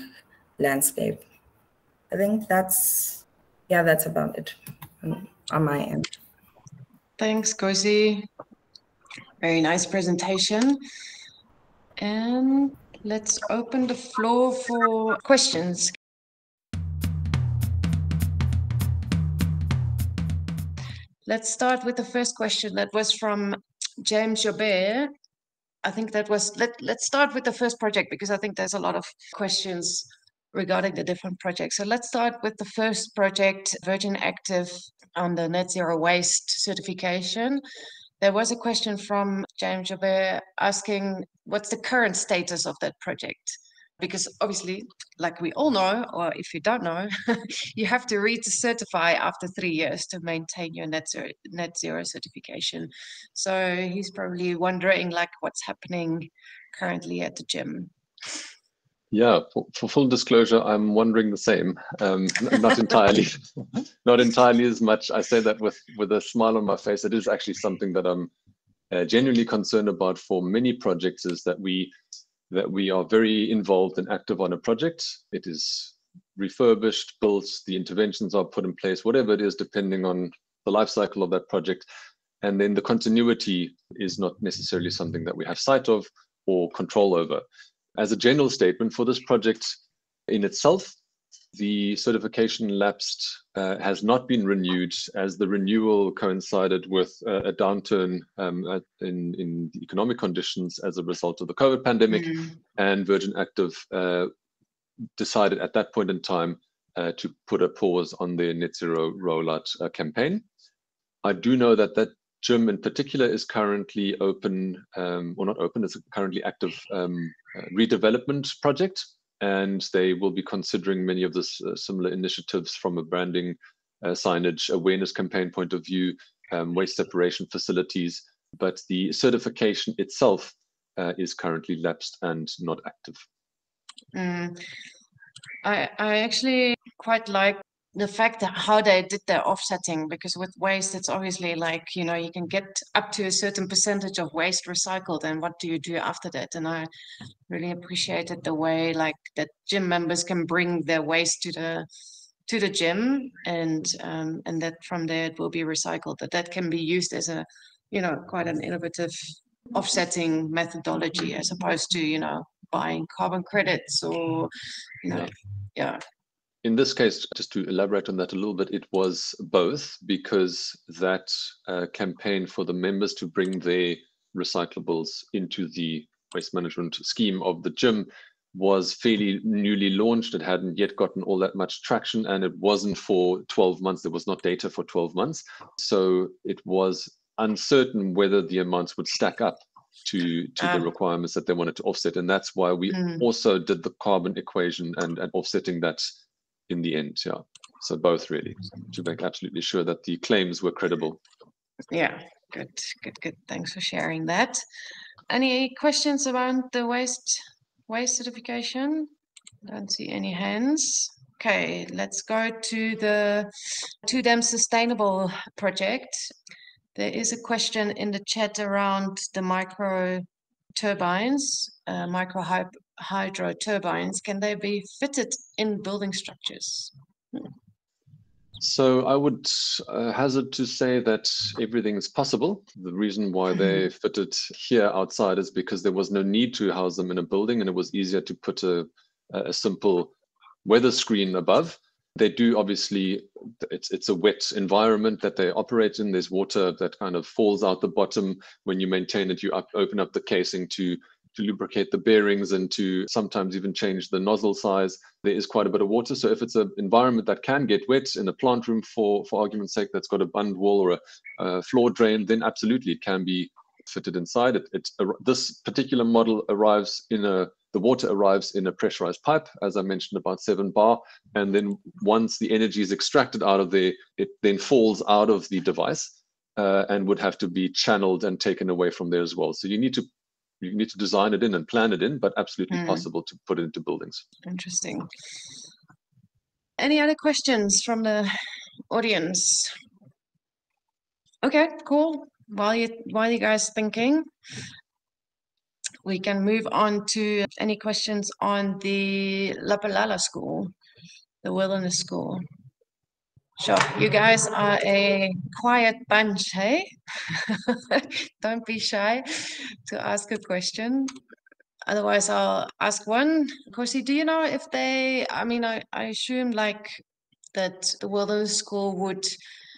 landscape. I think that's about it on my end. Thanks, Khosi. Very nice presentation. And let's open the floor for questions. Let's start with the first question that was from James Jobert. I think that was, let's start with the first project because I think there's a lot of questions regarding the different projects. So let's start with the first project, Virgin Active on the net zero waste certification. There was a question from James Jobert asking what's the current status of that project? Because obviously, like we all know, or if you don't know, you have to recertify after 3 years to maintain your net zero certification. So he's probably wondering like what's happening currently at the gym. Yeah, for full disclosure, I'm wondering the same. Not entirely, not entirely as much. I say that with a smile on my face. It is actually something that I'm genuinely concerned about for many projects, is that we are very involved and active on a project. It is refurbished, built, the interventions are put in place, whatever it is, depending on the life cycle of that project. And then the continuity is not necessarily something that we have sight of or control over. As a general statement for this project in itself, the certification lapsed, has not been renewed, as the renewal coincided with a downturn in the economic conditions as a result of the COVID pandemic. And Virgin Active decided at that point in time to put a pause on their net zero rollout campaign. I do know that that gym in particular is currently open, or not open, it's a currently active redevelopment project. And they will be considering many of the similar initiatives from a branding, signage, awareness campaign point of view, waste separation facilities. But the certification itself is currently lapsed and not active. I actually quite like the fact that how they did their offsetting, because with waste, it's obviously like, you know, you can get up to a certain percentage of waste recycled, and what do you do after that? And I really appreciated the way like that gym members can bring their waste to the gym, and that from there it will be recycled. That can be used as a, you know, quite an innovative offsetting methodology, as opposed to, you know, buying carbon credits or, you know, yeah. In this case, just to elaborate on that a little bit, it was both, because that campaign for the members to bring their recyclables into the waste management scheme of the gym was fairly newly launched. It hadn't yet gotten all that much traction, and it wasn't for 12 months. There was not data for 12 months. So it was uncertain whether the amounts would stack up to the requirements that they wanted to offset. And that's why we also did the carbon equation and offsetting that in the end. Yeah, so both really, to make absolutely sure that the claims were credible. Yeah, good. Thanks for sharing that. Any questions around the waste certification? Don't see any hands. Okay, let's go to the 2Dam Sustainable project. There is a question in the chat around the micro turbines, micro hydro turbines. Can they be fitted in building structures? So I would hazard to say that everything is possible. The reason why they fitted here outside is because there was no need to house them in a building, and it was easier to put a simple weather screen above. They do, obviously, it's a wet environment that they operate in. There's water that kind of falls out the bottom. When you maintain it, you open up the casing to lubricate the bearings and to sometimes even change the nozzle size. There is quite a bit of water. So if it's an environment that can get wet in a plant room, for argument's sake, that's got a bund wall or a floor drain, then absolutely it can be fitted inside. This particular model arrives in the water arrives in a pressurized pipe, as I mentioned, about 7 bar. And then once the energy is extracted out of there, it then falls out of the device and would have to be channeled and taken away from there as well. So you need to design it in and plan it in, but absolutely possible to put it into buildings. Interesting. Any other questions from the audience? Okay, cool. While you guys thinking, we can move on to any questions on the Lapalala school, the wilderness school. Sure, you guys are a quiet bunch, hey? Don't be shy to ask a question. Otherwise, I'll ask one. Khosi, do you know if they, I mean, I assume like that the wilderness school would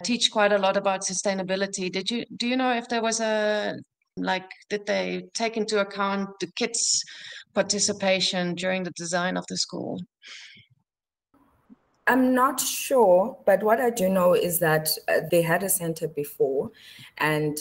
teach quite a lot about sustainability. Do you know if there was did they take into account the kids' participation during the design of the school? I'm not sure, but what I do know is that they had a center before, and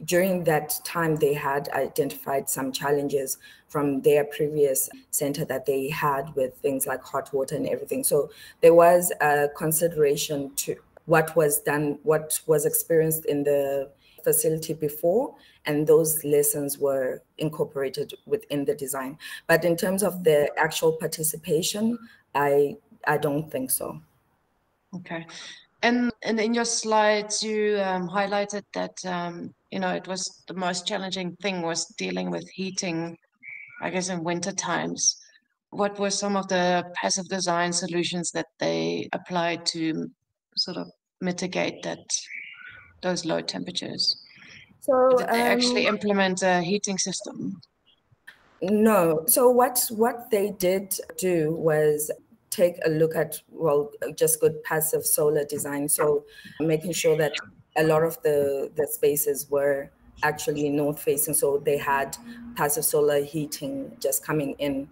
during that time they had identified some challenges from their previous center that they had with things like hot water and everything. So there was a consideration to what was done, what was experienced in the facility before, and those lessons were incorporated within the design. But in terms of the actual participation, I don't think so. Okay. And in your slides, you highlighted that, it was the most challenging thing was dealing with heating, I guess, in winter times. What were some of the passive design solutions that they applied to sort of mitigate those low temperatures? So did they actually implement a heating system? No. So what they did do was take a look at, well, just good passive solar design. So making sure that a lot of the spaces were actually north facing. So they had passive solar heating just coming in,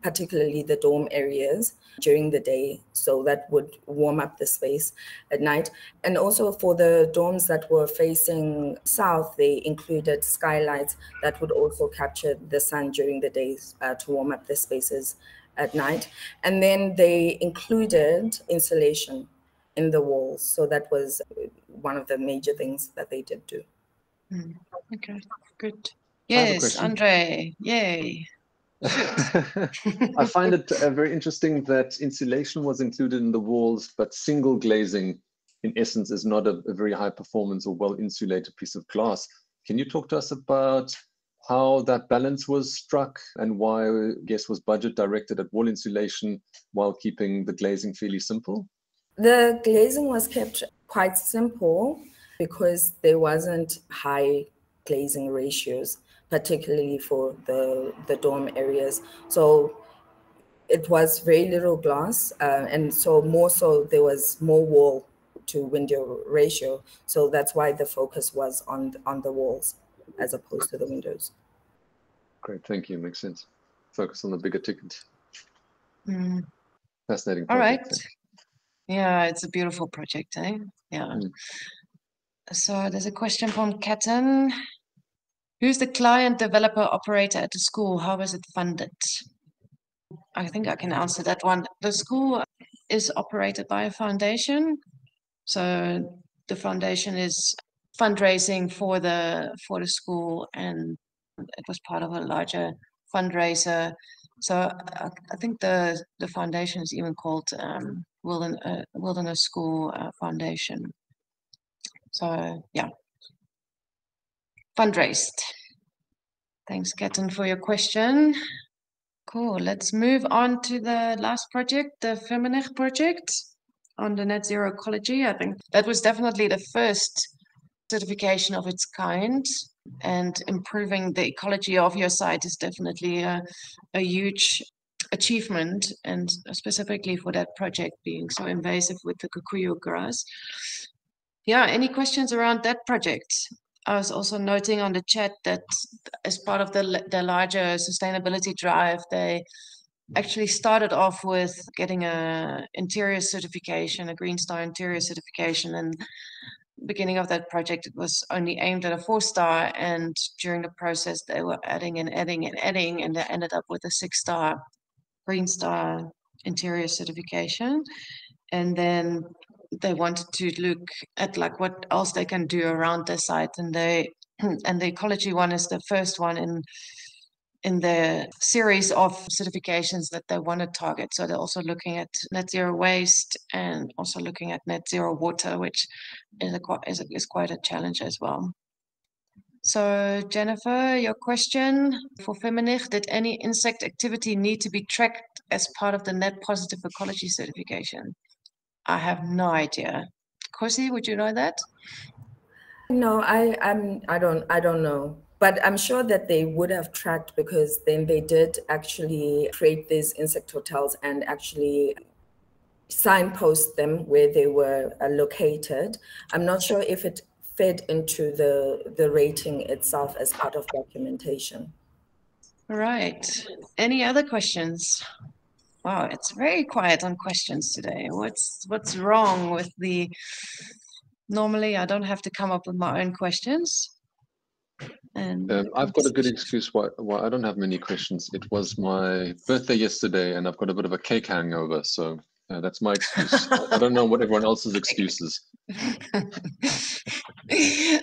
particularly the dorm areas during the day, so that would warm up the space at night. And also for the dorms that were facing south, they included skylights that would also capture the sun during the days to warm up the spaces at night. And then they included insulation in the walls. So that was one of the major things that they did do. Okay, good. Yes, Andre, yay. I find it very interesting that insulation was included in the walls, but single glazing, in essence, is not a very high performance or well-insulated piece of glass. Can you talk to us about how that balance was struck and why, I guess, was budget directed at wall insulation while keeping the glazing fairly simple? The glazing was kept quite simple because there wasn't high glazing ratios, particularly for the dorm areas. So it was very little glass, and so more so there was more wall to window ratio. So that's why the focus was on the walls as opposed to the windows. Great, thank you. Makes sense. Focus on the bigger ticket. Fascinating project. All right. Yeah, it's a beautiful project, eh? Yeah. So there's a question from Ketan. Who's the client, developer, operator at the school? How is it funded? I think I can answer that one. The school is operated by a foundation. So the foundation is fundraising for the school, and it was part of a larger fundraiser. So I think the foundation is even called Wilderness School Foundation. So yeah, fundraised. Thanks, Ketan, for your question. Cool. Let's move on to the last project, the Firmenich project on the net zero ecology. I think that was definitely the first certification of its kind, and improving the ecology of your site is definitely a huge achievement, and specifically for that project being so invasive with the kikuyu grass. Yeah, any questions around that project? I was also noting on the chat that as part of the larger sustainability drive, they actually started off with getting a interior certification, a Green Star interior certification, and beginning of that project, it was only aimed at a 4-star, and during the process they were adding, and they ended up with a 6-star Green Star interior certification. And then they wanted to look at like what else they can do around their site, and the ecology one is the first one in in the series of certifications that they want to target. So they're also looking at net zero waste and also looking at net zero water, which is quite a challenge as well. So Jennifer, your question for Firmenich, did any insect activity need to be tracked as part of the net positive ecology certification? I have no idea. Khosi, would you know that? No, I don't know. But I'm sure that they would have tracked, because then they did actually create these insect hotels and actually signpost them where they were located. I'm not sure if it fed into the rating itself as part of documentation. Right. Any other questions? Wow, it's very quiet on questions today. What's wrong with the... Normally, I don't have to come up with my own questions. And I've got a good excuse why I don't have many questions. It was my birthday yesterday, and I've got a bit of a cake hangover, so that's my excuse. I don't know what everyone else's excuse is.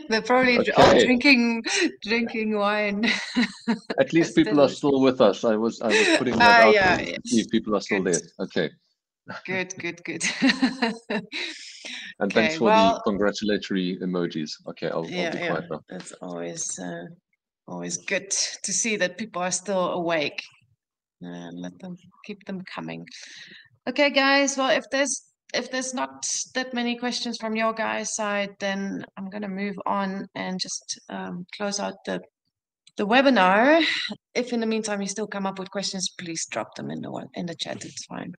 They're probably all drinking wine. At least people are still with us. I was putting that out to see if people are still there. Okay. Good. And okay, thanks for the congratulatory emojis. Okay, I'll be quiet now. It's always good to see that people are still awake. Keep them coming. Okay, guys. Well, if there's not that many questions from your guys' side, then I'm gonna move on and just close out the webinar. If in the meantime you still come up with questions, please drop them in the chat. It's fine.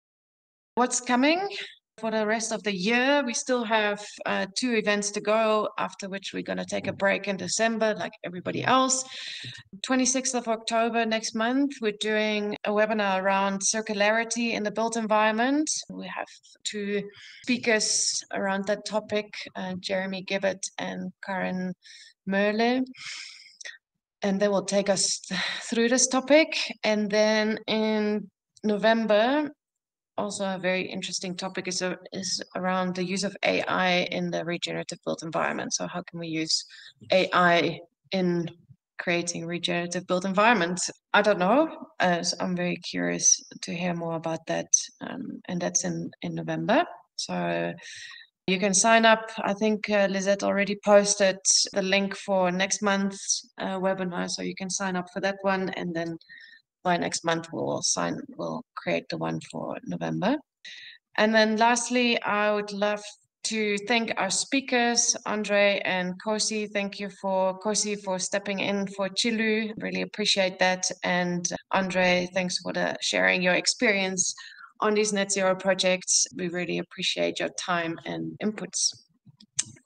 What's coming for the rest of the year? We still have 2 events to go, after which we're going to take a break in December like everybody else. 26th of October next month, we're doing a webinar around circularity in the built environment. We have 2 speakers around that topic, Jeremy Gibbett and Karen Merle. And they will take us through this topic. And then in November, also a very interesting topic is around the use of AI in the regenerative built environment. So how can we use AI in creating regenerative built environments? I don't know. So I'm very curious to hear more about that. And that's in November. So you can sign up. I think Lisette already posted the link for next month's webinar. So you can sign up for that one, and then by next month we'll create the one for November. And then lastly, I would love to thank our speakers, Andre and Khosi. Thank you Khosi for stepping in for Chilu. Really appreciate that. And Andre, thanks for sharing your experience on these net zero projects. We really appreciate your time and inputs.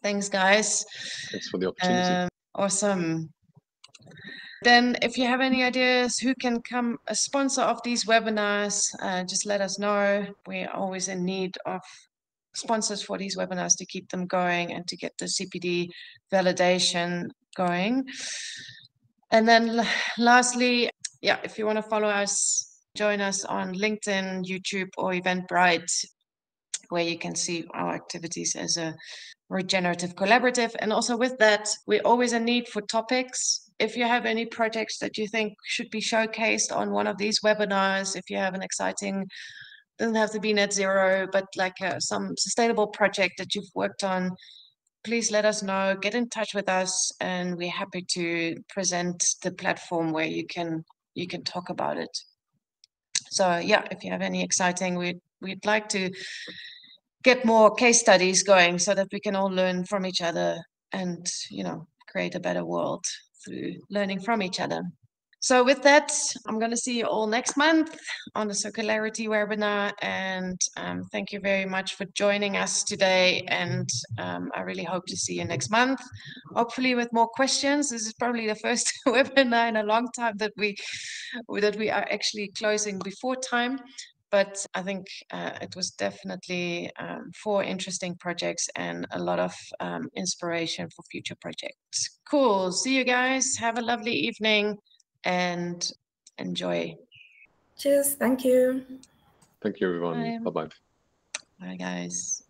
Thanks, guys. Thanks for the opportunity. Awesome. Then if you have any ideas who can come a sponsor of these webinars, just let us know. We're always in need of sponsors for these webinars to keep them going and to get the CPD validation going. And then lastly, if you want to follow us, join us on LinkedIn, YouTube, or Eventbrite, where you can see our activities as a regenerative collaborative. And also with that, we're always in need for topics. If you have any projects that you think should be showcased on one of these webinars, if you have an exciting, doesn't have to be net zero, but like some sustainable project that you've worked on, please let us know, get in touch with us, and we're happy to present the platform where you can talk about it. So if you have any exciting, we'd like to get more case studies going so that we can all learn from each other and, create a better world through learning from each other. So with that, I'm going to see you all next month on the Circularity webinar. And thank you very much for joining us today. And I really hope to see you next month, hopefully with more questions. This is probably the first webinar in a long time that we are actually closing before time. But I think it was definitely 4 interesting projects and a lot of inspiration for future projects. Cool. See you guys. Have a lovely evening and enjoy. Cheers. Thank you. Thank you, everyone. Bye-bye. Bye, guys.